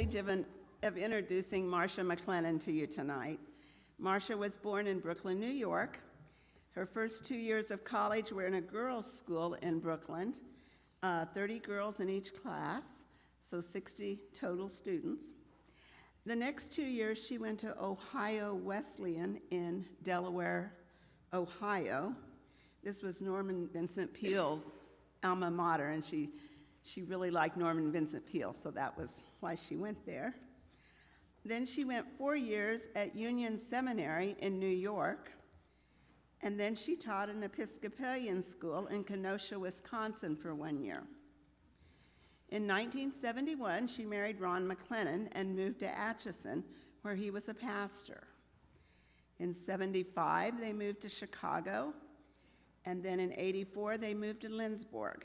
Of introducing Marcia McLennan to you tonight. Marcia was born in Brooklyn, New York. Her first 2 years of college were in a girls' school in Brooklyn, 30 girls in each class, so 60 total students. The next 2 years, she went to Ohio Wesleyan in Delaware, Ohio. This was Norman Vincent Peale's alma mater, and she really liked Norman Vincent Peale, so that was why she went there. Then she went 4 years at Union Seminary in New York, and then she taught an Episcopalian school in Kenosha, Wisconsin for 1 year. In 1971, she married Ron McLennan and moved to Atchison, where he was a pastor. In 75, they moved to Chicago, and then in 84, they moved to Lindsborg.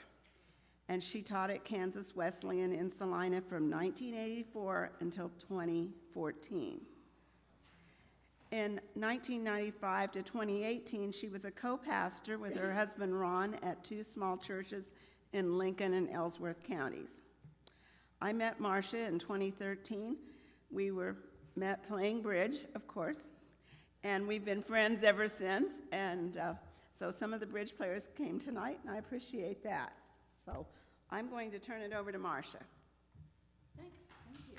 And she taught at Kansas Wesleyan in Salina from 1984 until 2014. In 1995 to 2018, she was a co-pastor with her husband Ron at 2 small churches in Lincoln and Ellsworth counties. I met Marcia in 2013. We met playing bridge, of course, and we've been friends ever since. And so some of the bridge players came tonight, and I appreciate that. So I'm going to turn it over to Marcia. Thanks. Thank you.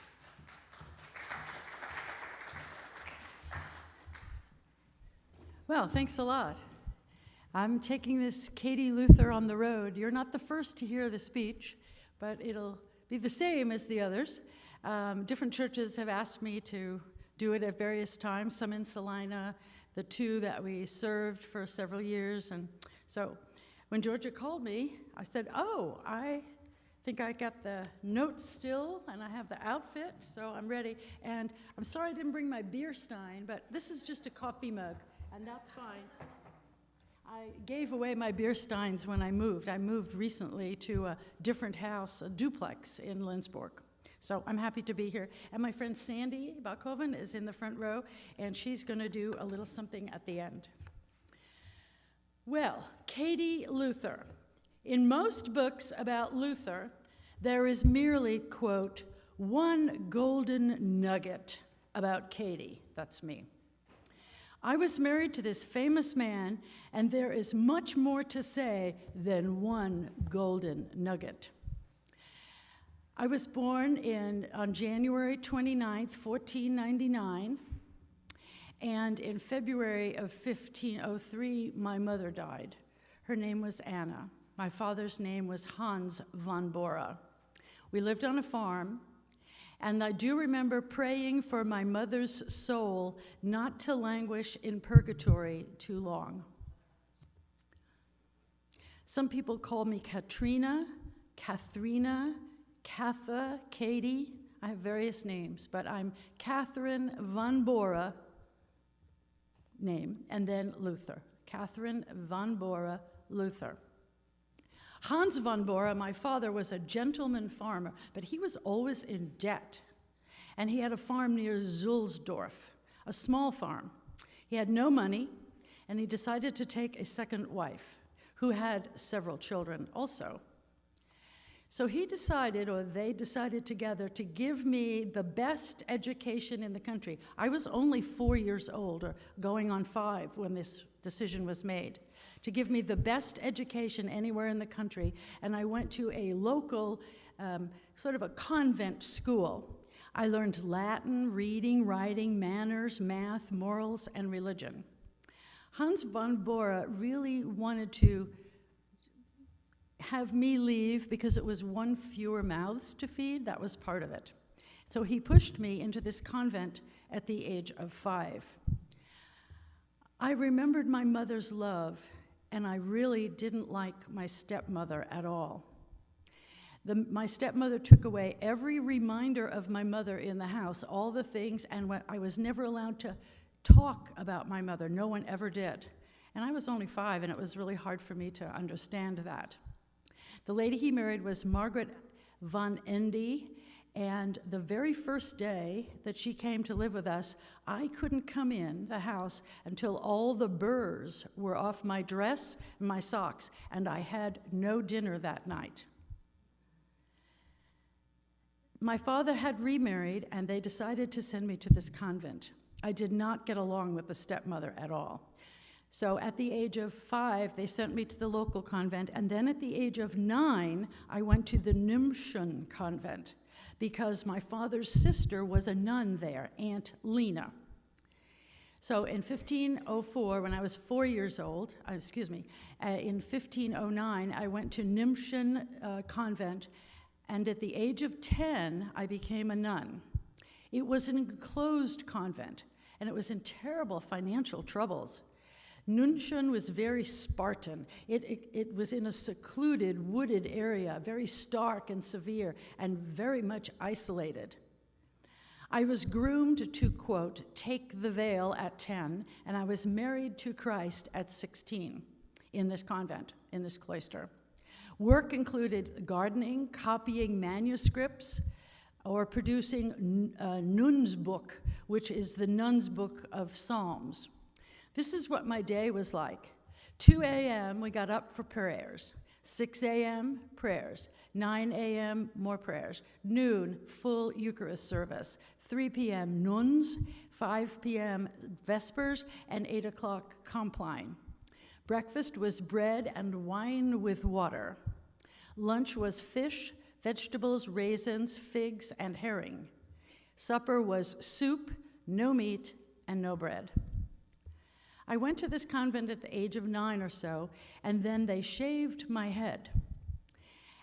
Well, thanks a lot. I'm taking this Katie Luther on the road. You're not the first to hear the speech, but it'll be the same as the others. Different churches have asked me to do it at various times, some in Salina, the 2 that we served for several years. And so when Georgia called me, I said, oh, I think I got the notes still, and I have the outfit, so I'm ready. And I'm sorry I didn't bring my beer stein, but this is just a coffee mug, and that's fine. I gave away my beer steins when I moved. I moved recently to a different house, a duplex in Lindsborg. So I'm happy to be here. And my friend Sandy Balkoven is in the front row, and she's going to do a little something at the end. Well, Katie Luther. In most books about Luther, there is merely, quote, one golden nugget about Katie. That's me. I was married to this famous man, and there is much more to say than one golden nugget. I was born on January 29th, 1499, and in February of 1503, my mother died. Her name was Anna. My father's name was Hans von Bora. We lived on a farm, and I do remember praying for my mother's soul not to languish in purgatory too long. Some people call me Katrina, Katharina, Katha, Katie. I have various names, but I'm Catherine von Bora, name, and then Luther. Catherine von Bora Luther. Hans von Bora, my father, was a gentleman farmer, but he was always in debt. And he had a farm near Zulsdorf, a small farm. He had no money, and he decided to take a second wife, who had several children also. So he decided, or they decided together, to give me the best education in the country. I was only 4 years old, or going on 5, when this decision was made, to give me the best education anywhere in the country. And I went to a local, sort of a convent school. I learned Latin, reading, writing, manners, math, morals, and religion. Hans von Bora really wanted to have me leave because it was one fewer mouths to feed. That was part of it. So he pushed me into this convent at the age of 5. I remembered my mother's love, and I really didn't like my stepmother at all. My stepmother took away every reminder of my mother in the house, all the things, and I was never allowed to talk about my mother. No one ever did. And I was only 5, and it was really hard for me to understand that. The lady he married was Margaret von Endy, and the very first day that she came to live with us, I couldn't come in the house until all the burrs were off my dress and my socks, and I had no dinner that night. My father had remarried, and they decided to send me to this convent. I did not get along with the stepmother at all. So at the age of 5, they sent me to the local convent, and then at the age of 9, I went to the Nymschen convent because my father's sister was a nun there, Aunt Lena. So in 1504, when I was 4 years old, in 1509, I went to Nymschen convent, and at the age of 10, I became a nun. It was an enclosed convent, and it was in terrible financial troubles. Nymschen was very Spartan. It was in a secluded, wooded area, very stark and severe, and very much isolated. I was groomed to, quote, take the veil at 10, and I was married to Christ at 16 in this convent, in this cloister. Work included gardening, copying manuscripts, or producing Nun's book, which is the nun's book of Psalms. This is what my day was like. 2 a.m., we got up for prayers. 6 a.m., prayers. 9 a.m., more prayers. Noon, full Eucharist service. 3 p.m., nuns. 5 p.m., vespers. And 8 o'clock, compline. Breakfast was bread and wine with water. Lunch was fish, vegetables, raisins, figs, and herring. Supper was soup, no meat, and no bread. I went to this convent at the age of 9 or so, and then they shaved my head.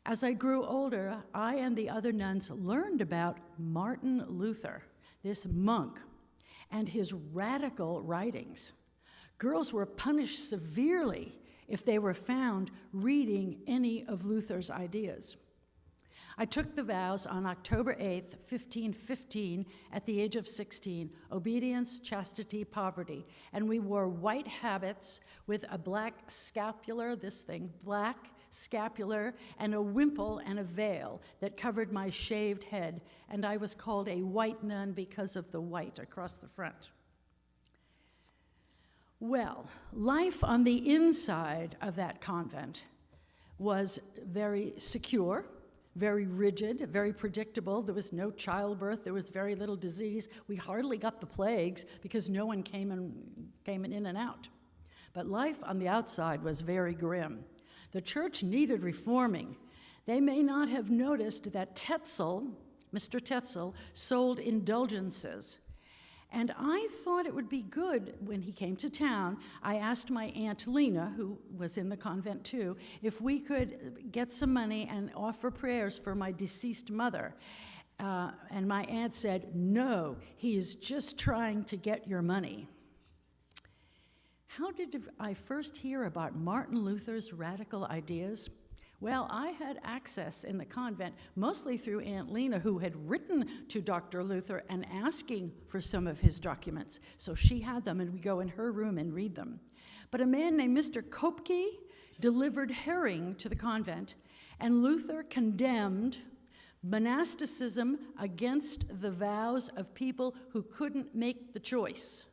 As I grew older, I and the other nuns learned about Martin Luther, this monk, and his radical writings. Girls were punished severely if they were found reading any of Luther's ideas. I took the vows on October 8th, 1515, at the age of 16, obedience, chastity, poverty. And we wore white habits with a black scapular, black scapular, and a wimple and a veil that covered my shaved head. And I was called a white nun because of the white across the front. Well, life on the inside of that convent was very secure, very rigid, very predictable. There was no childbirth. There was very little disease. We hardly got the plagues because no one came in and out. But life on the outside was very grim. The church needed reforming. They may not have noticed that Tetzel, Mr. Tetzel, sold indulgences. And I thought it would be good when he came to town. I asked my Aunt Lena, who was in the convent too, if we could get some money and offer prayers for my deceased mother. And my aunt said, no, he is just trying to get your money. How did I first hear about Martin Luther's radical ideas? Well, I had access in the convent, mostly through Aunt Lena, who had written to Dr. Luther and asking for some of his documents. So she had them, and we go in her room and read them. But a man named Mr. Kopke delivered herring to the convent, and Luther condemned monasticism against the vows of people who couldn't make the choice.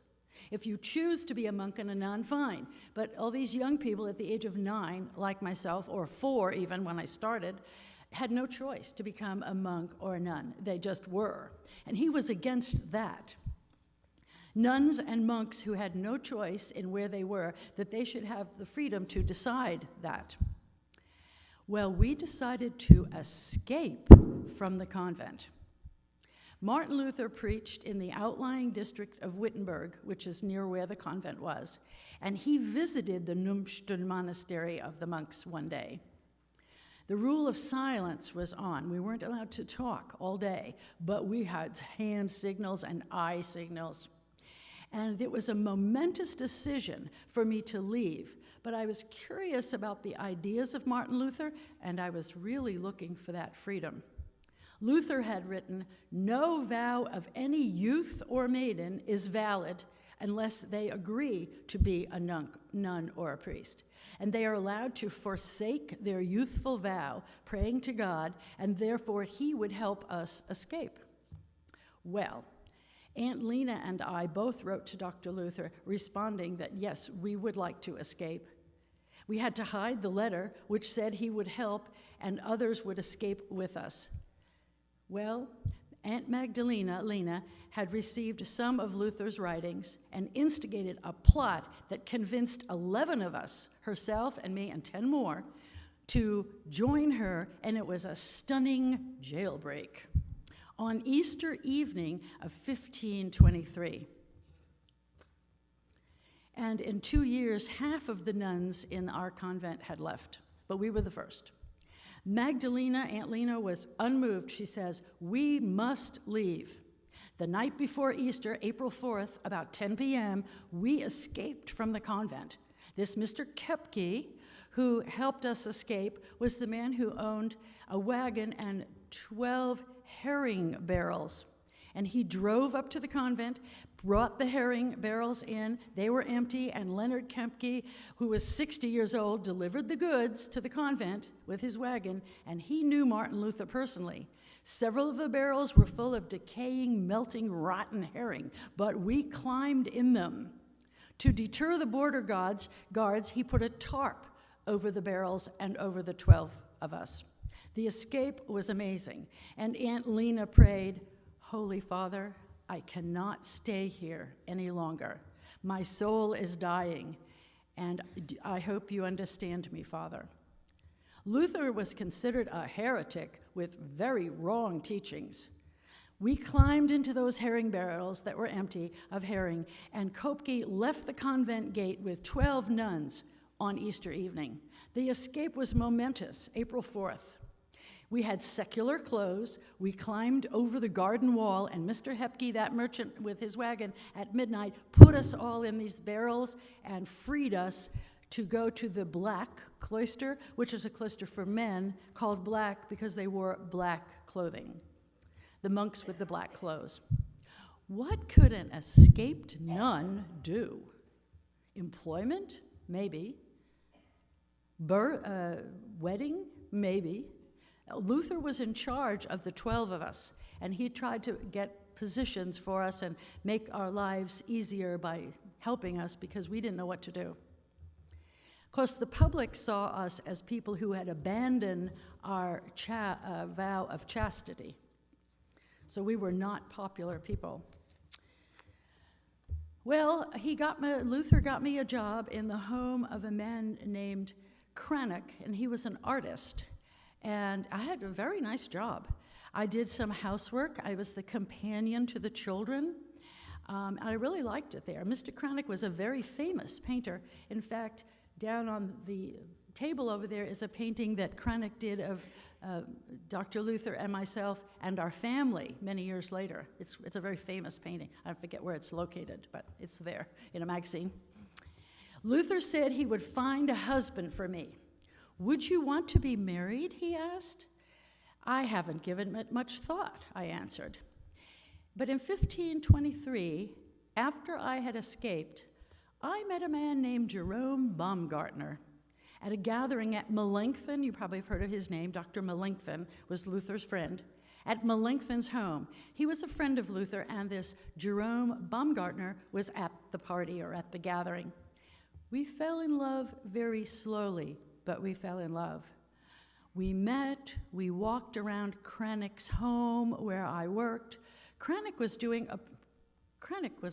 If you choose to be a monk and a nun, fine. But all these young people at the age of 9, like myself, or 4 even when I started, had no choice to become a monk or a nun. They just were. And he was against that. Nuns and monks who had no choice in where they were, that they should have the freedom to decide that. Well, we decided to escape from the convent. Martin Luther preached in the outlying district of Wittenberg, which is near where the convent was, and he visited the Nymschen monastery of the monks one day. The rule of silence was on. We weren't allowed to talk all day, but we had hand signals and eye signals. And it was a momentous decision for me to leave, but I was curious about the ideas of Martin Luther, and I was really looking for that freedom. Luther had written, no vow of any youth or maiden is valid unless they agree to be a nun or a priest. And they are allowed to forsake their youthful vow, praying to God, and therefore he would help us escape. Well, Aunt Lena and I both wrote to Dr. Luther responding that yes, we would like to escape. We had to hide the letter which said he would help and others would escape with us. Well, Aunt Magdalena, Lena, had received some of Luther's writings and instigated a plot that convinced 11 of us, herself and me and 10 more, to join her, and it was a stunning jailbreak on Easter evening of 1523. And in 2 years, half of the nuns in our convent had left, but we were the first. Magdalena, Aunt Lena, was unmoved. She says, "We must leave." The night before Easter, April 4th, about 10 p.m., we escaped from the convent. This Mr. Kepke, who helped us escape, was the man who owned a wagon and 12 herring barrels. And he drove up to the convent, brought the herring barrels in. They were empty, and Leonard Kempke, who was 60 years old, delivered the goods to the convent with his wagon, and he knew Martin Luther personally. Several of the barrels were full of decaying, melting, rotten herring, but we climbed in them. To deter the border guards, he put a tarp over the barrels and over the 12 of us. The escape was amazing, and Aunt Lena prayed, "Holy Father, I cannot stay here any longer. My soul is dying, and I hope you understand me, Father." Luther was considered a heretic with very wrong teachings. We climbed into those herring barrels that were empty of herring, and Kopke left the convent gate with 12 nuns on Easter evening. The escape was momentous, April 4th. We had secular clothes. We climbed over the garden wall, and Mr. Hepke, that merchant with his wagon, at midnight, put us all in these barrels and freed us to go to the Black Cloister, which is a cloister for men called black because they wore black clothing, the monks with the black clothes. What could an escaped nun do? Employment? Maybe. Wedding? Maybe. Luther was in charge of the 12 of us, and he tried to get positions for us and make our lives easier by helping us because we didn't know what to do. Of course, the public saw us as people who had abandoned our vow of chastity. So we were not popular people. Well, Luther got me a job in the home of a man named Cranach, and he was an artist. And I had a very nice job. I did some housework. I was the companion to the children. And I really liked it there. Mr. Cranach was a very famous painter. In fact, down on the table over there is a painting that Cranach did of Dr. Luther and myself and our family many years later. It's a very famous painting. I forget where it's located, but it's there in a magazine. Luther said he would find a husband for me. "Would you want to be married?" he asked. "I haven't given it much thought," I answered. But in 1523, after I had escaped, I met a man named Jerome Baumgartner at a gathering at Melanchthon. You probably have heard of his name. Dr. Melanchthon was Luther's friend. At Melanchthon's home. He was a friend of Luther, and this Jerome Baumgartner was at the party or at the gathering. We fell in love very slowly, but we fell in love. We met, we walked around Cranach's home where I worked. Cranach was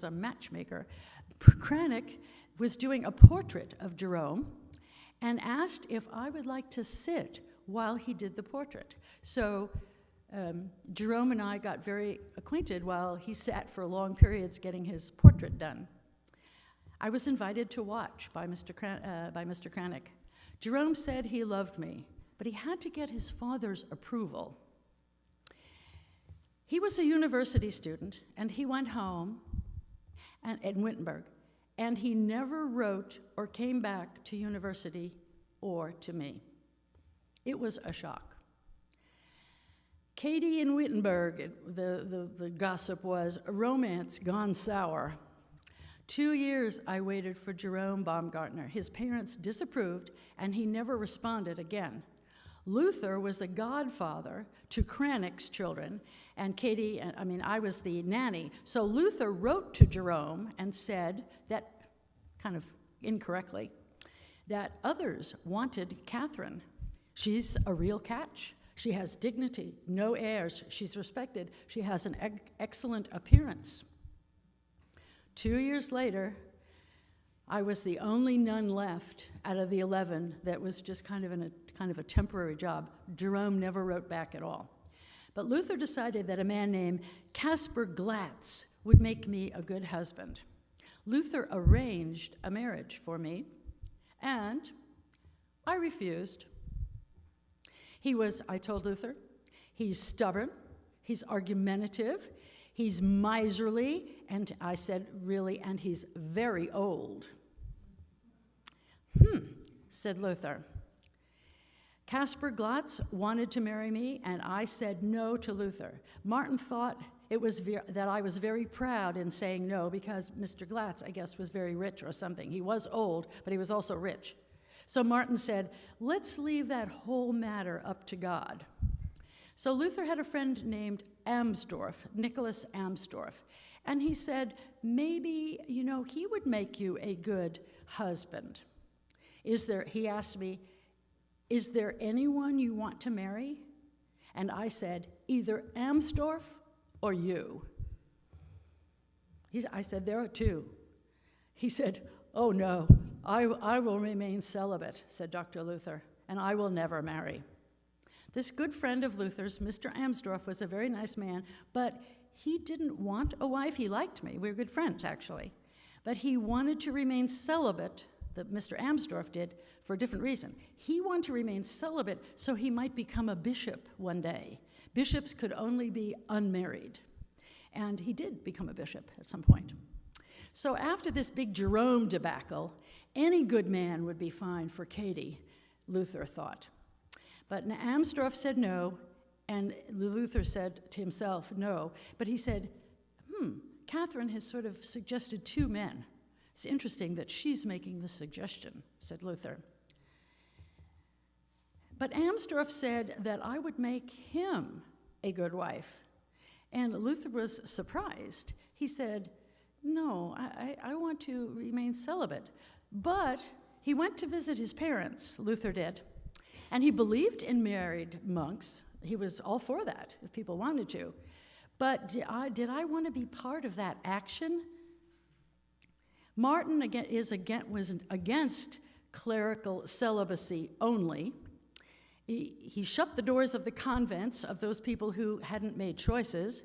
a matchmaker. Cranach was doing a portrait of Jerome and asked if I would like to sit while he did the portrait. So Jerome and I got very acquainted while he sat for long periods getting his portrait done. I was invited to watch by Mr. Cranach. Jerome said he loved me, but he had to get his father's approval. He was a university student, and he went home in Wittenberg, and he never wrote or came back to university or to me. It was a shock. Katie in Wittenberg, the gossip was, romance gone sour. 2 years I waited for Jerome Baumgartner. His parents disapproved, and he never responded again. Luther was the godfather to Cranach's children, and I was the nanny. So Luther wrote to Jerome and said that, kind of incorrectly, that others wanted Catherine. She's a real catch. She has dignity, no airs. She's respected. She has an excellent appearance. 2 years later, I was the only nun left out of the 11 that was just kind of a temporary job. Jerome never wrote back at all. But Luther decided that a man named Caspar Glatz would make me a good husband. Luther arranged a marriage for me, and I refused. I told Luther, he's stubborn, he's argumentative, he's miserly, and I said, really, and he's very old. Said Luther. Caspar Glatz wanted to marry me, and I said no to Luther. Martin thought it was that I was very proud in saying no because Mr. Glatz, I guess, was very rich or something. He was old, but he was also rich. So Martin said, let's leave that whole matter up to God. So Luther had a friend named Amsdorff, Nicholas Amsdorff, and he said, maybe, he would make you a good husband. He asked me, is there anyone you want to marry? And I said, either Amsdorff or you. I said, there are two. He said, oh no, I will remain celibate, said Dr. Luther, and I will never marry. This good friend of Luther's, Mr. Amsdorff, was a very nice man, but he didn't want a wife. He liked me. We were good friends, actually. But he wanted to remain celibate, that Mr. Amsdorff did, for a different reason. He wanted to remain celibate so he might become a bishop one day. Bishops could only be unmarried. And he did become a bishop at some point. So after this big Jerome debacle, any good man would be fine for Katie, Luther thought. But Amsdorff said no, and Luther said to himself no. But he said, Catherine has sort of suggested two men. It's interesting that she's making the suggestion, said Luther. But Amsdorff said that I would make him a good wife. And Luther was surprised. He said, no, I want to remain celibate. But he went to visit his parents, Luther did, and he believed in married monks. He was all for that, if people wanted to. But did I want to be part of that action? Martin was against clerical celibacy only. He shut the doors of the convents of those people who hadn't made choices,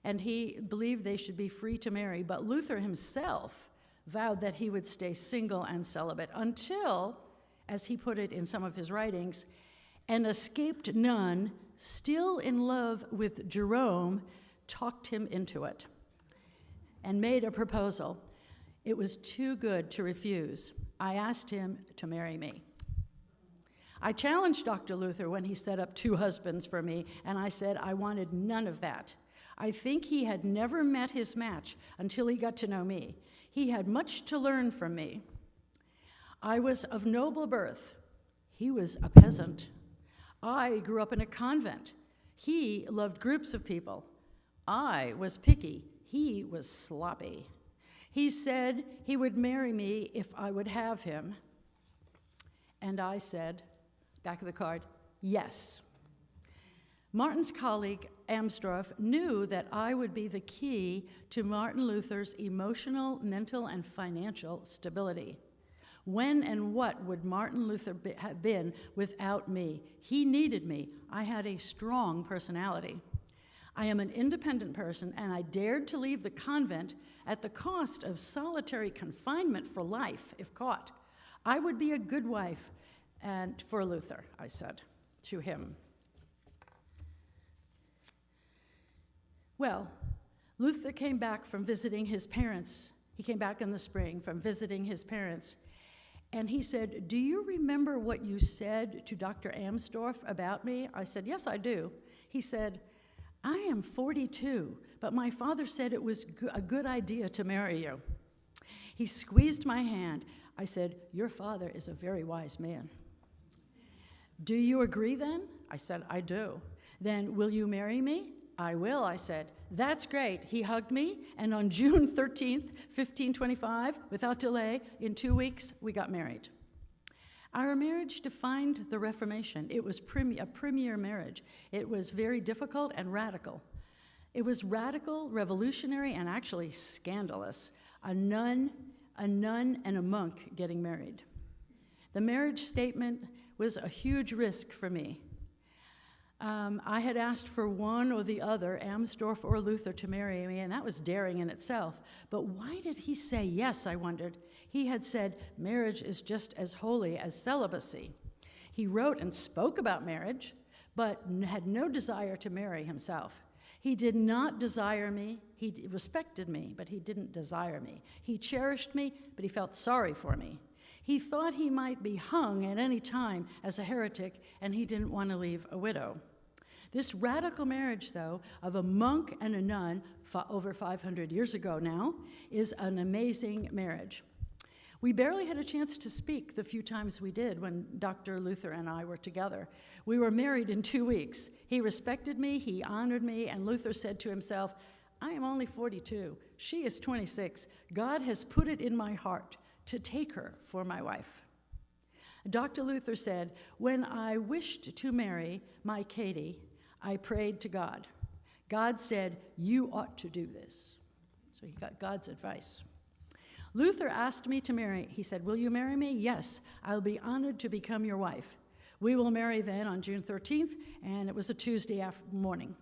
and he believed they should be free to marry. But Luther himself vowed that he would stay single and celibate until, as he put it in some of his writings, an escaped nun, still in love with Jerome, talked him into it and made a proposal. It was too good to refuse. I asked him to marry me. I challenged Dr. Luther when he set up two husbands for me, and I said I wanted none of that. I think he had never met his match until he got to know me. He had much to learn from me. I was of noble birth. He was a peasant. I grew up in a convent. He loved groups of people. I was picky. He was sloppy. He said he would marry me if I would have him. And I said, back of the card, yes. Martin's colleague, Amsdorff, knew that I would be the key to Martin Luther's emotional, mental, and financial stability. When and what would Martin Luther have been without me? He needed me. I had a strong personality. I am an independent person, and I dared to leave the convent at the cost of solitary confinement for life, if caught. I would be a good wife, and for Luther, I said to him. Well, Luther came back from visiting his parents. He came back in the spring from visiting his parents, and he said, do you remember what you said to Dr. Amsdorff about me? I said, yes, I do. He said, I am 42, but my father said it was a good idea to marry you. He squeezed my hand. I said, your father is a very wise man. Do you agree then? I said, I do. Then will you marry me? I will, I said. That's great. He hugged me, and on June 13th, 1525, without delay, in 2 weeks, we got married. Our marriage defined the Reformation. It was a premier marriage. It was very difficult and radical. It was radical, revolutionary, and actually scandalous. A nun and a monk getting married. The marriage statement was a huge risk for me. I had asked for one or the other, Amsdorf or Luther, to marry me, and that was daring in itself. But why did he say yes, I wondered? He had said marriage is just as holy as celibacy. He wrote and spoke about marriage, but had no desire to marry himself. He did not desire me. He respected me, but he didn't desire me. He cherished me, but he felt sorry for me. He thought he might be hung at any time as a heretic, and he didn't want to leave a widow. This radical marriage, though, of a monk and a nun over 500 years ago now, is an amazing marriage. We barely had a chance to speak the few times we did when Dr. Luther and I were together. We were married in 2 weeks. He respected me, he honored me, and Luther said to himself, I am only 42, she is 26. God has put it in my heart to take her for my wife. Dr. Luther said, when I wished to marry my Katie, I prayed to God. God said, you ought to do this. So he got God's advice. Luther asked me to marry. He said, will you marry me? Yes, I'll be honored to become your wife. We will marry then on June 13th, and it was a Tuesday morning.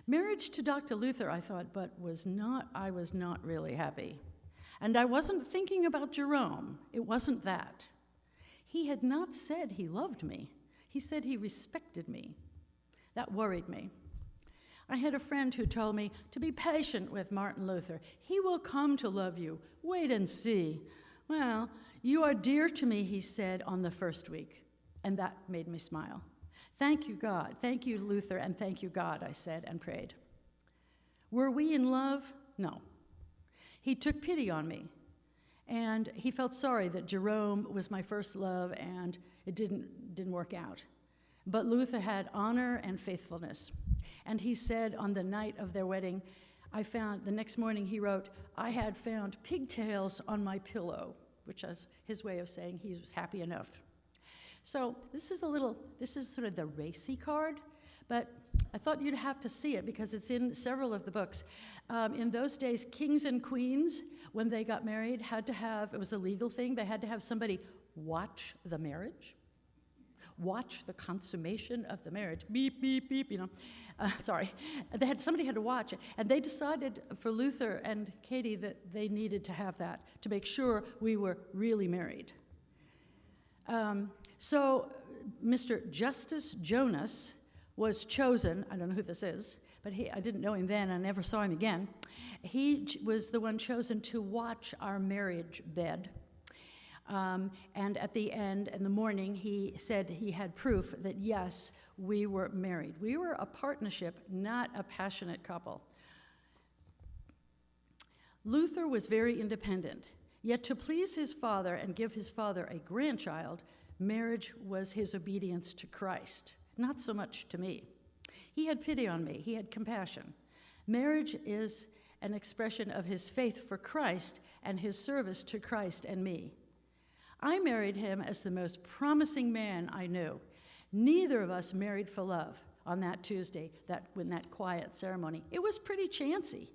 Marriage to Dr. Luther, I thought, but I was not really happy. And I wasn't thinking about Jerome. It wasn't that. He had not said he loved me. He said he respected me. That worried me. I had a friend who told me to be patient with Martin Luther. He will come to love you. Wait and see. Well, you are dear to me, he said on the first week, and that made me smile. Thank you, God. Thank you, Luther, and thank you, God, I said and prayed. Were we in love? No. He took pity on me, and he felt sorry that Jerome was my first love and it didn't work out. But Luther had honor and faithfulness. And he said on the night of their wedding, the next morning he wrote, I had found pigtails on my pillow, which was his way of saying he was happy enough. So this is sort of the racy card, but I thought you'd have to see it because it's in several of the books. In those days, kings and queens, when they got married, it was a legal thing, they had to have somebody watch the marriage. Watch the consummation of the marriage. Beep, beep, beep, Somebody had to watch it. And they decided for Luther and Katie that they needed to have that to make sure we were really married. So Mr. Justice Jonas was chosen. I don't know who this is, but I didn't know him then. I never saw him again. He was the one chosen to watch our marriage bed. And at the end, in the morning, he said he had proof that, yes, we were married. We were a partnership, not a passionate couple. Luther was very independent, yet to please his father and give his father a grandchild, marriage was his obedience to Christ, not so much to me. He had pity on me. He had compassion. Marriage is an expression of his faith for Christ and his service to Christ and me. I married him as the most promising man I knew. Neither of us married for love on that Tuesday, in that quiet ceremony. It was pretty chancy.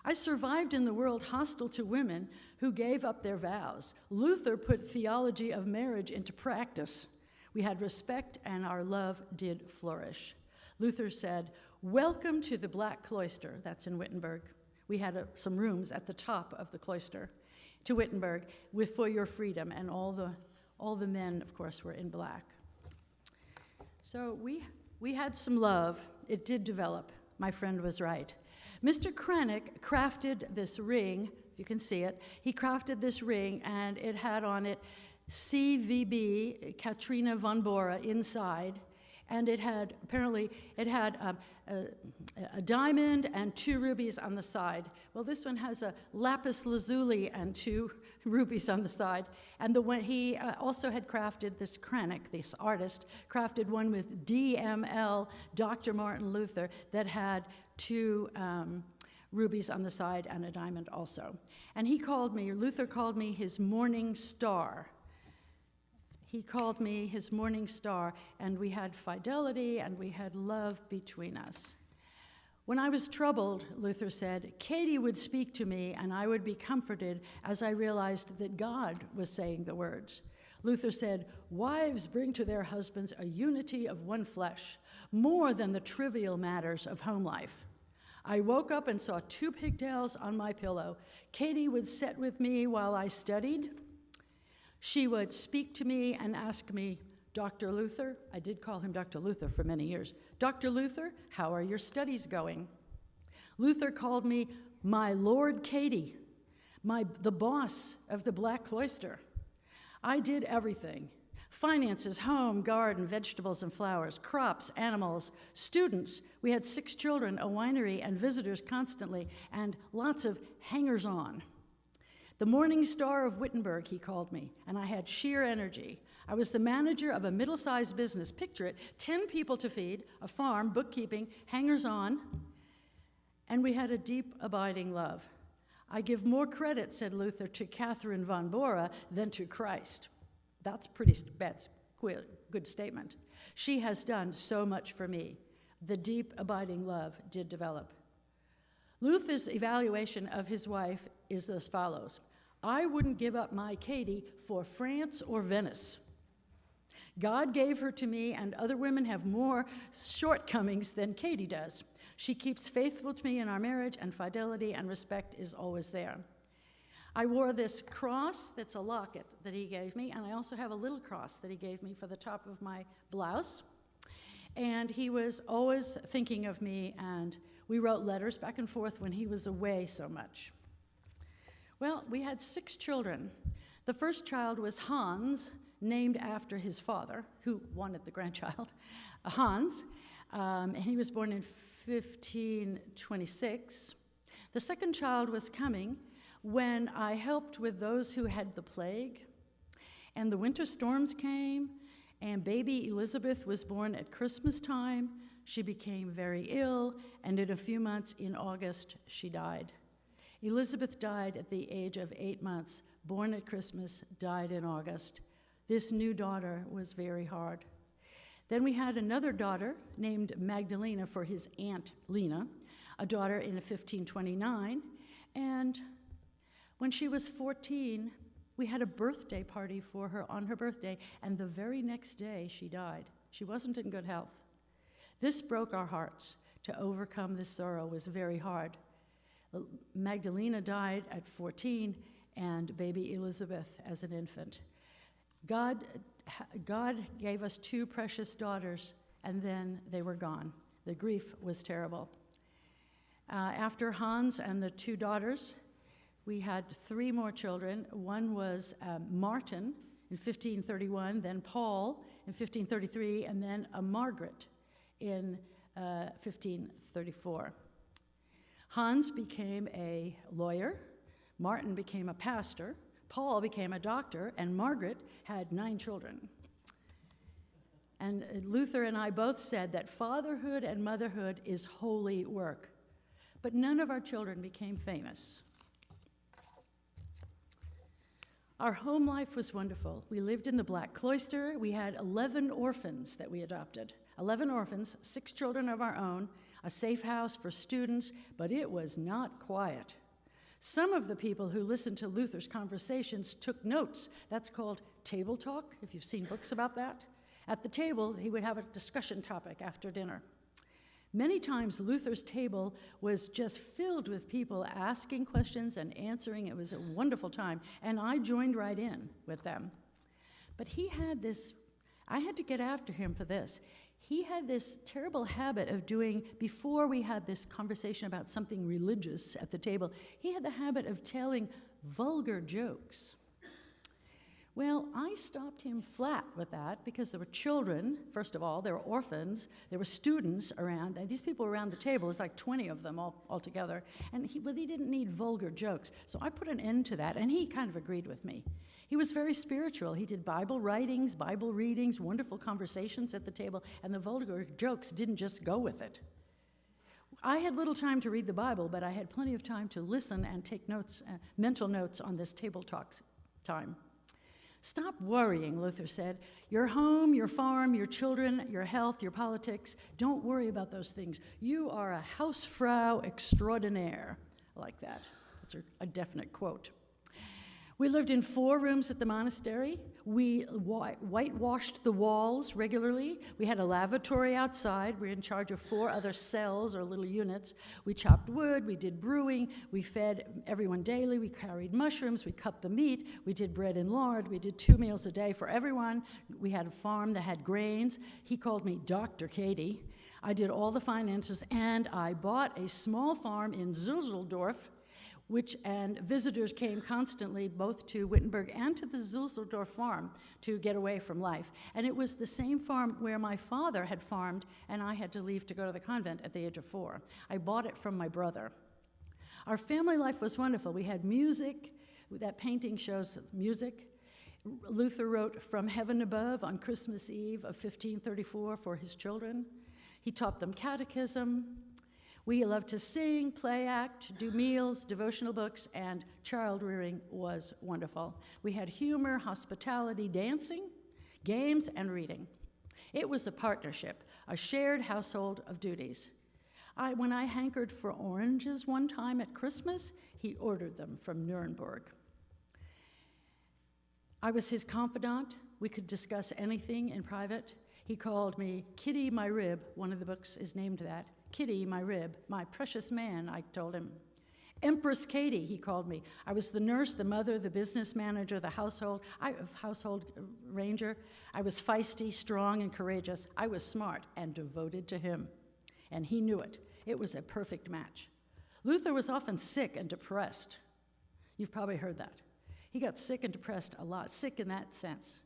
I survived in the world hostile to women who gave up their vows. Luther put theology of marriage into practice. We had respect and our love did flourish. Luther said, welcome to the Black Cloister, that's in Wittenberg. We had some rooms at the top of the cloister. To Wittenberg for your freedom, and all the men, of course, were in black. So we had some love. It did develop. My friend was right. Mr. Kranich crafted this ring, if you can see it. He crafted this ring, and it had on it CVB, Katrina von Bora, inside. And it had a diamond and 2 rubies on the side. Well, this one has a lapis lazuli and 2 rubies on the side. And he also had crafted, this Kranich, this artist, crafted one with DML, Dr. Martin Luther, that had 2 rubies on the side and a diamond also. And Luther called me his morning star. He called me his morning star, and we had fidelity and we had love between us. When I was troubled, Luther said, Katie would speak to me and I would be comforted as I realized that God was saying the words. Luther said, wives bring to their husbands a unity of one flesh, more than the trivial matters of home life. I woke up and saw 2 pigtails on my pillow. Katie would sit with me while I studied. She would speak to me and ask me, Dr. Luther, I did call him Dr. Luther for many years. Dr. Luther, how are your studies going? Luther called me my Lord Katie, the boss of the Black Cloister. I did everything. Finances, home, garden, vegetables and flowers, crops, animals, students. We had 6 children, a winery, and visitors constantly, and lots of hangers-on. The morning star of Wittenberg, he called me, and I had sheer energy. I was the manager of a middle-sized business. Picture it, 10 people to feed, a farm, bookkeeping, hangers-on, and we had a deep, abiding love. I give more credit, said Luther, to Catherine von Bora than to Christ. That's good statement. She has done so much for me. The deep, abiding love did develop. Luther's evaluation of his wife is as follows. I wouldn't give up my Katie for France or Venice. God gave her to me, and other women have more shortcomings than Katie does. She keeps faithful to me in our marriage, and fidelity and respect is always there. I wore this cross that's a locket that he gave me, and I also have a little cross that he gave me for the top of my blouse. And he was always thinking of me, and we wrote letters back and forth when he was away so much. Well, we had 6 children. The first child was Hans, named after his father, who wanted the grandchild, Hans, and he was born in 1526. The second child was coming when I helped with those who had the plague, and the winter storms came, and baby Elizabeth was born at Christmas time. She became very ill, and in a few months, in August, she died. Elizabeth died at the age of 8 months, born at Christmas, died in August. This new daughter was very hard. Then we had another daughter named Magdalena for his aunt Lena, a daughter in 1529, and when she was 14, we had a birthday party for her on her birthday, and the very next day she died. She wasn't in good health. This broke our hearts. To overcome this sorrow was very hard. Magdalena died at 14, and baby Elizabeth as an infant. God gave us 2 precious daughters, and then they were gone. The grief was terrible. After Hans and the 2 daughters, we had 3 more children. One was Martin in 1531, then Paul in 1533, and then a Margaret in 1534. Hans became a lawyer, Martin became a pastor, Paul became a doctor, and Margaret had 9 children. And Luther and I both said that fatherhood and motherhood is holy work, but none of our children became famous. Our home life was wonderful. We lived in the Black Cloister. We had 11 orphans that we adopted. 11 orphans, 6 children of our own, a safe house for students, but it was not quiet. Some of the people who listened to Luther's conversations took notes. That's called table talk, if you've seen books about that. At the table, he would have a discussion topic after dinner. Many times, Luther's table was just filled with people asking questions and answering. It was a wonderful time, and I joined right in with them. But he had this, I had to get after him for this. He had this terrible habit of doing, before we had this conversation about something religious at the table, he had the habit of telling vulgar jokes. Well, I stopped him flat with that because there were children, first of all, there were orphans, there were students around, and these people around the table, it was like 20 of them all together, and he didn't need vulgar jokes. So I put an end to that, and he kind of agreed with me. He was very spiritual. He did Bible writings, Bible readings, wonderful conversations at the table, and the vulgar jokes didn't just go with it. I had little time to read the Bible, but I had plenty of time to listen and take notes, mental notes on this table talk time. Stop worrying, Luther said. Your home, your farm, your children, your health, your politics, don't worry about those things. You are a Hausfrau extraordinaire. I like that. That's a definite quote. We lived in 4 rooms at the monastery. We whitewashed the walls regularly. We had a lavatory outside. We were in charge of 4 other cells or little units. We chopped wood, we did brewing, we fed everyone daily, we carried mushrooms, we cut the meat, we did bread and lard, we did 2 meals a day for everyone. We had a farm that had grains. He called me Dr. Katie. I did all the finances, and I bought a small farm in Zuseldorf, and visitors came constantly both to Wittenberg and to the Zuseldorf farm to get away from life. And it was the same farm where my father had farmed, and I had to leave to go to the convent at the age of 4. I bought it from my brother. Our family life was wonderful. We had music. That painting shows music. Luther wrote From Heaven Above on Christmas Eve of 1534 for his children. He taught them catechism. We loved to sing, play act, do meals, devotional books, and child rearing was wonderful. We had humor, hospitality, dancing, games, and reading. It was a partnership, a shared household of duties. When I hankered for oranges one time at Christmas, he ordered them from Nuremberg. I was his confidant. We could discuss anything in private. He called me Kitty, my rib. One of the books is named that. Kitty, my rib, my precious man, I told him. Empress Katie, he called me. I was the nurse, the mother, the business manager, the household ranger. I was feisty, strong, and courageous. I was smart and devoted to him, and he knew it. It was a perfect match. Luther was often sick and depressed. You've probably heard that. He got sick and depressed a lot, sick in that sense.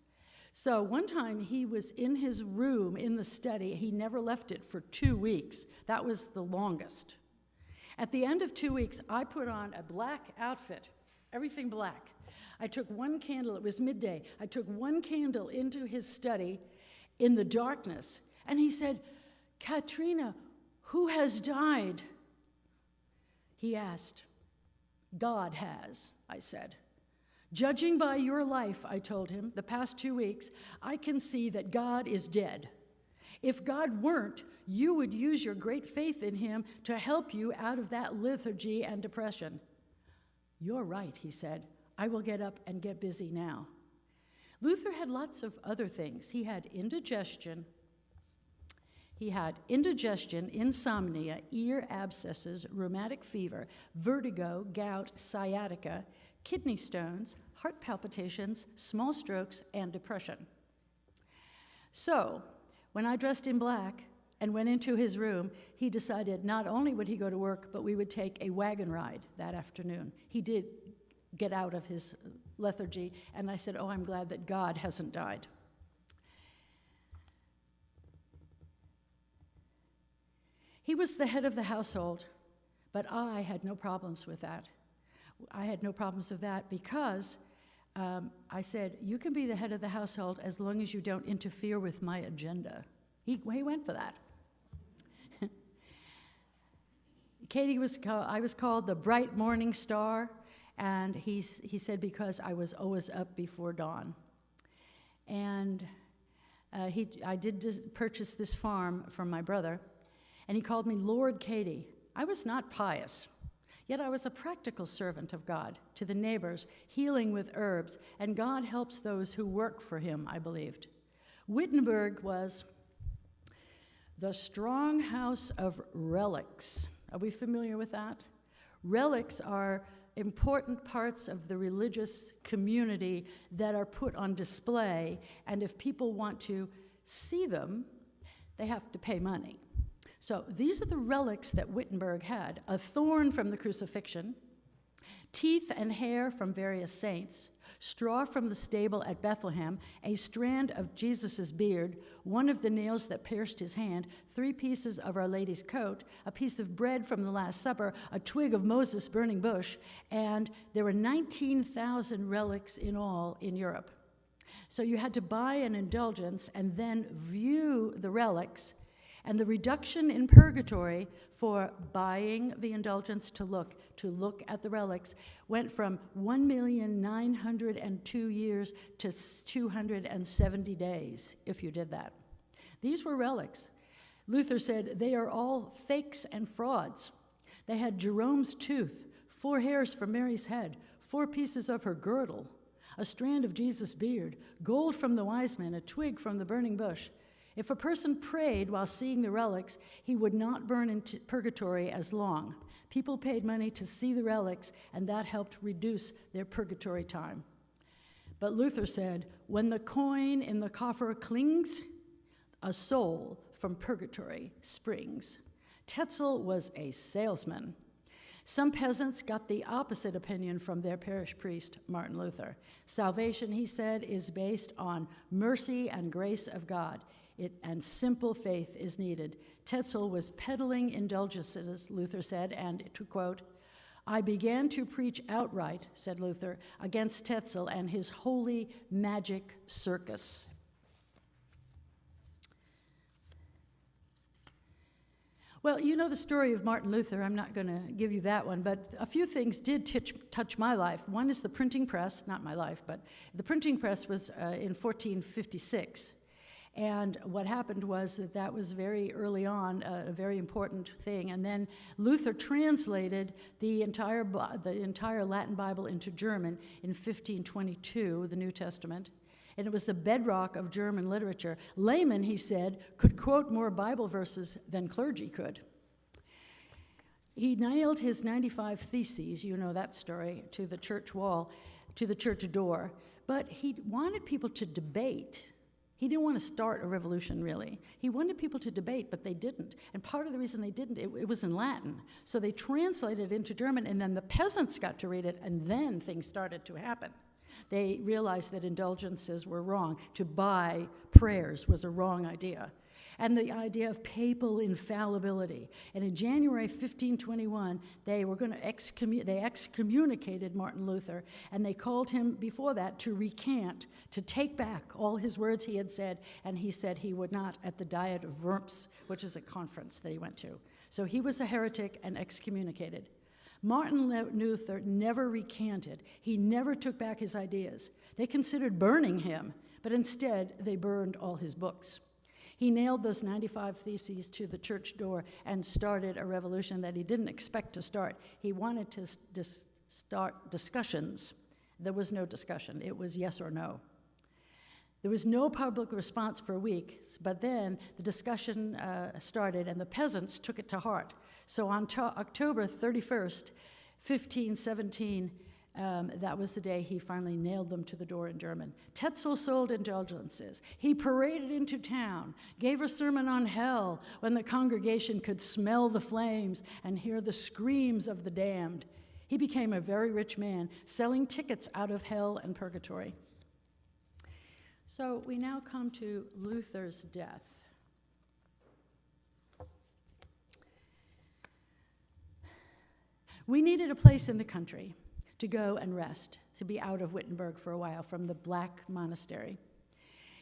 So one time he was in his room in the study. He never left it for 2 weeks. That was the longest. At the end of 2 weeks, I put on a black outfit, everything black. I took one candle, it was midday. I took one candle into his study in the darkness, and he said, Katrina, who has died? He asked. God has, I said. Judging by your life, I told him, the past 2 weeks, I can see that God is dead. If God weren't, you would use your great faith in him to help you out of that lethargy and depression. You're right, he said. I will get up and get busy now. Luther had lots of other things. He had indigestion, insomnia, ear abscesses, rheumatic fever, vertigo, gout, sciatica, kidney stones, heart palpitations, small strokes, and depression. So, when I dressed in black and went into his room, he decided not only would he go to work, but we would take a wagon ride that afternoon. He did get out of his lethargy, and I said, I'm glad that God hasn't died. He was the head of the household, but I had no problems with that. I had no problems with that because I said, you can be the head of the household as long as you don't interfere with my agenda. He went for that. I was called the bright morning star, and he said because I was always up before dawn. And I did purchase this farm from my brother, and he called me Lord Katie. I was not pious. Yet I was a practical servant of God to the neighbors, healing with herbs, and God helps those who work for him, I believed. Wittenberg was the strong house of relics. Are we familiar with that? Relics are important parts of the religious community that are put on display, and if people want to see them, they have to pay money. So these are the relics that Wittenberg had: a thorn from the crucifixion, teeth and hair from various saints, straw from the stable at Bethlehem, a strand of Jesus' beard, one of the nails that pierced his hand, 3 pieces of Our Lady's coat, a piece of bread from the Last Supper, a twig of Moses' burning bush, and there were 19,000 relics in all in Europe. So you had to buy an indulgence and then view the relics, And the reduction in purgatory for buying the indulgence to look at the relics went from 1,902 years to 270 days, if you did that. These were relics. Luther said they are all fakes and frauds. They had Jerome's tooth, 4 hairs from Mary's head, 4 pieces of her girdle, a strand of Jesus' beard, gold from the wise men, a twig from the burning bush. If a person prayed while seeing the relics, he would not burn in purgatory as long. People paid money to see the relics, and that helped reduce their purgatory time. But Luther said, when the coin in the coffer clings, a soul from purgatory springs. Tetzel was a salesman. Some peasants got the opposite opinion from their parish priest, Martin Luther. Salvation, he said, is based on mercy and grace of God, and simple faith is needed. Tetzel was peddling indulgences, Luther said, and to quote, I began to preach outright, said Luther, against Tetzel and his holy magic circus. Well, you know the story of Martin Luther. I'm not going to give you that one, but a few things did touch my life. One is the printing press, not my life, but the printing press was in 1456. And what happened was that was very early on a very important thing. And then Luther translated the entire Latin Bible into German in 1522, the New Testament. And it was the bedrock of German literature. Laymen, he said, could quote more Bible verses than clergy could. He nailed his 95 Theses, you know that story, to the church wall, to the church door. But he wanted people to debate. He didn't want to start a revolution, really. He wanted people to debate, but they didn't. And part of the reason they didn't, it was in Latin. So they translated it into German, and then the peasants got to read it, and then things started to happen. They realized that indulgences were wrong. To buy prayers was a wrong idea. And the idea of papal infallibility. And in January 1521, they were going to excommunicated Martin Luther, and they called him before that to recant, to take back all his words he had said, and he said he would not at the Diet of Worms, which is a conference that he went to. So he was a heretic and excommunicated. Martin Luther never recanted. He never took back his ideas. They considered burning him, but instead they burned all his books. He nailed those 95 Theses to the church door and started a revolution that he didn't expect to start. He wanted to start discussions. There was no discussion. It was yes or no. There was no public response for weeks, but then the discussion started, and the peasants took it to heart. So on October 31st, 1517, that was the day he finally nailed them to the door in German. Tetzel sold indulgences. He paraded into town, gave a sermon on hell when the congregation could smell the flames and hear the screams of the damned. He became a very rich man, selling tickets out of hell and purgatory. So we now come to Luther's death. We needed a place in the country to go and rest, to be out of Wittenberg for a while from the Black Monastery,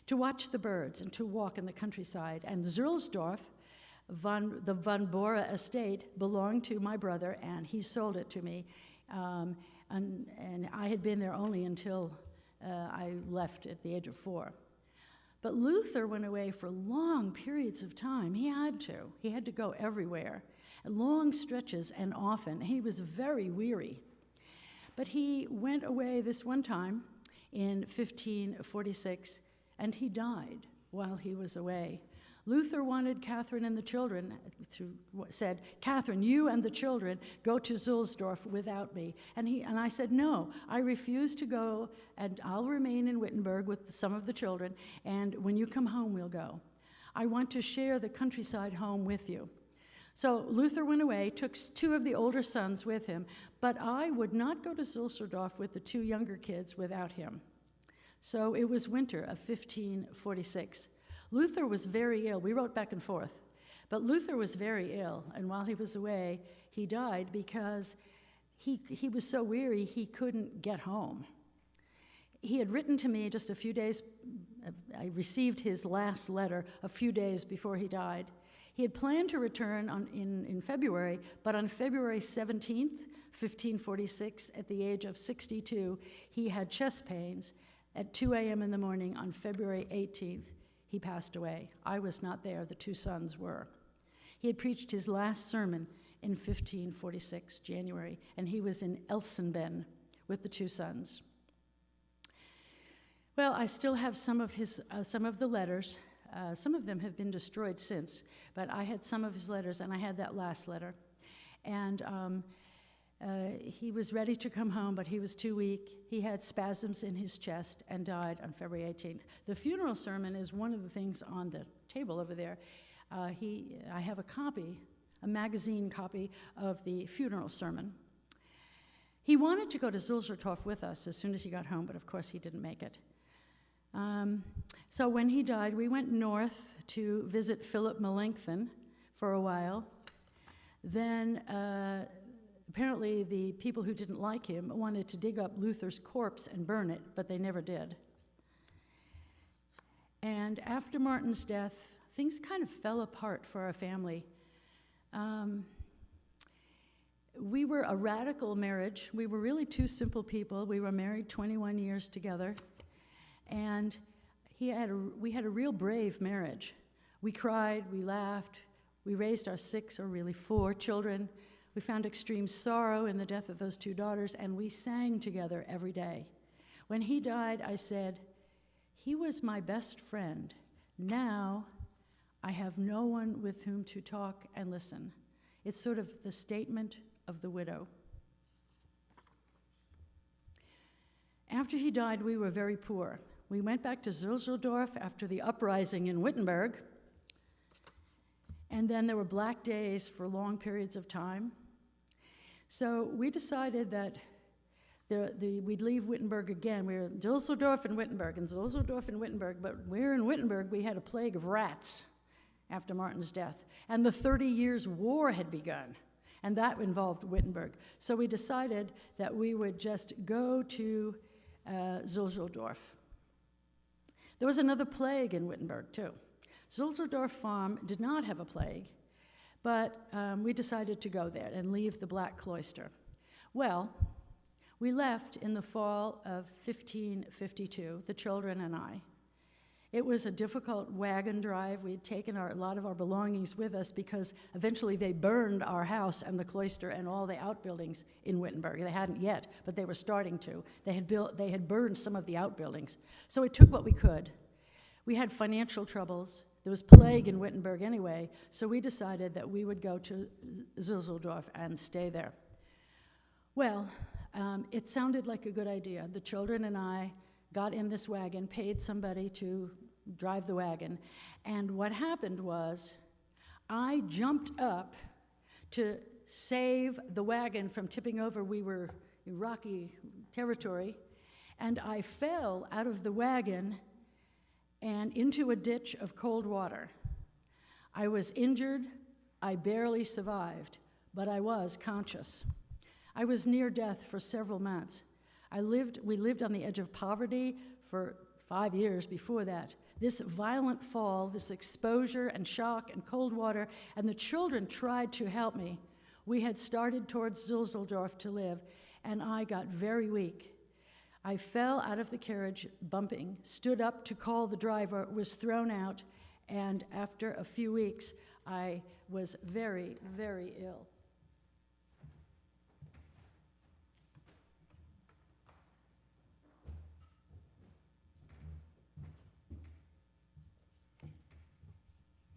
to watch the birds and to walk in the countryside. And Zülsdorf, the von Bora estate, belonged to my brother, and he sold it to me. And I had been there only until I left at the age of 4. But Luther went away for long periods of time. He had to go everywhere, long stretches and often. He was very weary. But he went away this one time in 1546, and he died while he was away. Luther wanted Catherine and the children, said, Catherine, you and the children go to Zülsdorf without me. And I said, no, I refuse to go, and I'll remain in Wittenberg with some of the children, and when you come home, we'll go. I want to share the countryside home with you. So Luther went away, took 2 of the older sons with him, but I would not go to Zülsdorf with the 2 younger kids without him. So it was winter of 1546. Luther was very ill. We wrote back and forth. But Luther was very ill, and while he was away, he died because he was so weary he couldn't get home. He had written to me just a few days, I received his last letter a few days before he died. He had planned to return in February, but on February 17th, 1546, at the age of 62, he had chest pains. At 2 a.m. in the morning on February 18th, he passed away. I was not there, the two sons were. He had preached his last sermon in 1546, January, and he was in Elsenben with the two sons. Well, I still have some of the letters. Some of them have been destroyed since, but I had some of his letters, and I had that last letter. And he was ready to come home, but he was too weak. He had spasms in his chest and died on February 18th. The funeral sermon is one of the things on the table over there. I have a copy, a magazine copy of the funeral sermon. He wanted to go to Zülsdorf with us as soon as he got home, but of course he didn't make it. So when he died, we went north to visit Philip Melanchthon for a while. Then apparently the people who didn't like him wanted to dig up Luther's corpse and burn it, but they never did. And after Martin's death, things kind of fell apart for our family. We were a radical marriage. We were really two simple people. We were married 21 years together. And we had a real brave marriage. We cried, we laughed, we raised our 6, or really 4 children. We found extreme sorrow in the death of those 2 daughters, and we sang together every day. When he died, I said, "He was my best friend. Now I have no one with whom to talk and listen." It's sort of the statement of the widow. After he died, we were very poor. We went back to Zülsdorf after the uprising in Wittenberg, and then there were black days for long periods of time. So we decided that we'd leave Wittenberg again. We were in Düsseldorf and Wittenberg, and Düsseldorf and Wittenberg, but we're in Wittenberg, we had a plague of rats after Martin's death, and the 30 Years' War had begun, and that involved Wittenberg. So we decided that we would just go to Zülsdorf. There was another plague in Wittenberg, too. Zülsdorf Farm did not have a plague, but we decided to go there and leave the Black Cloister. Well, we left in the fall of 1552, the children and I. It was a difficult wagon drive. We had taken a lot of our belongings with us because eventually they burned our house and the cloister and all the outbuildings in Wittenberg. They hadn't yet, but they were starting to. They had burned some of the outbuildings. So we took what we could. We had financial troubles. There was plague in Wittenberg anyway, so we decided that we would go to Zülsdorf and stay there. Well, it sounded like a good idea. The children and I got in this wagon, paid somebody to drive the wagon, and what happened was I jumped up to save the wagon from tipping over. We were in rocky territory, and I fell out of the wagon and into a ditch of cold water. I was injured. I barely survived, but I was conscious. I was near death for several months. We lived on the edge of poverty for 5 years before that. This violent fall, this exposure and shock and cold water, and the children tried to help me. We had started towards Zülsdorf to live, and I got very weak. I fell out of the carriage, bumping, stood up to call the driver, was thrown out, and after a few weeks, I was very, very ill.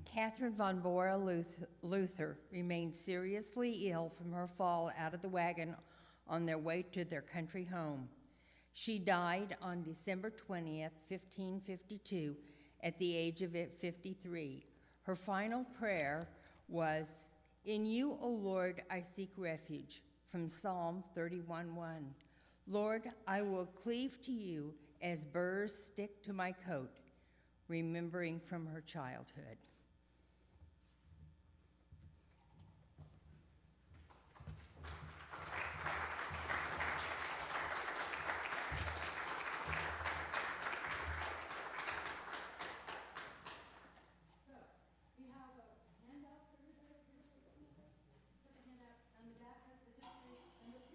Catherine von Bora Luther remained seriously ill from her fall out of the wagon on their way to their country home. She died on December 20th, 1552, at the age of 53. Her final prayer was, "In you, O Lord, I seek refuge," from Psalm 31:1. "Lord, I will cleave to you as burrs stick to my coat," remembering from her childhood.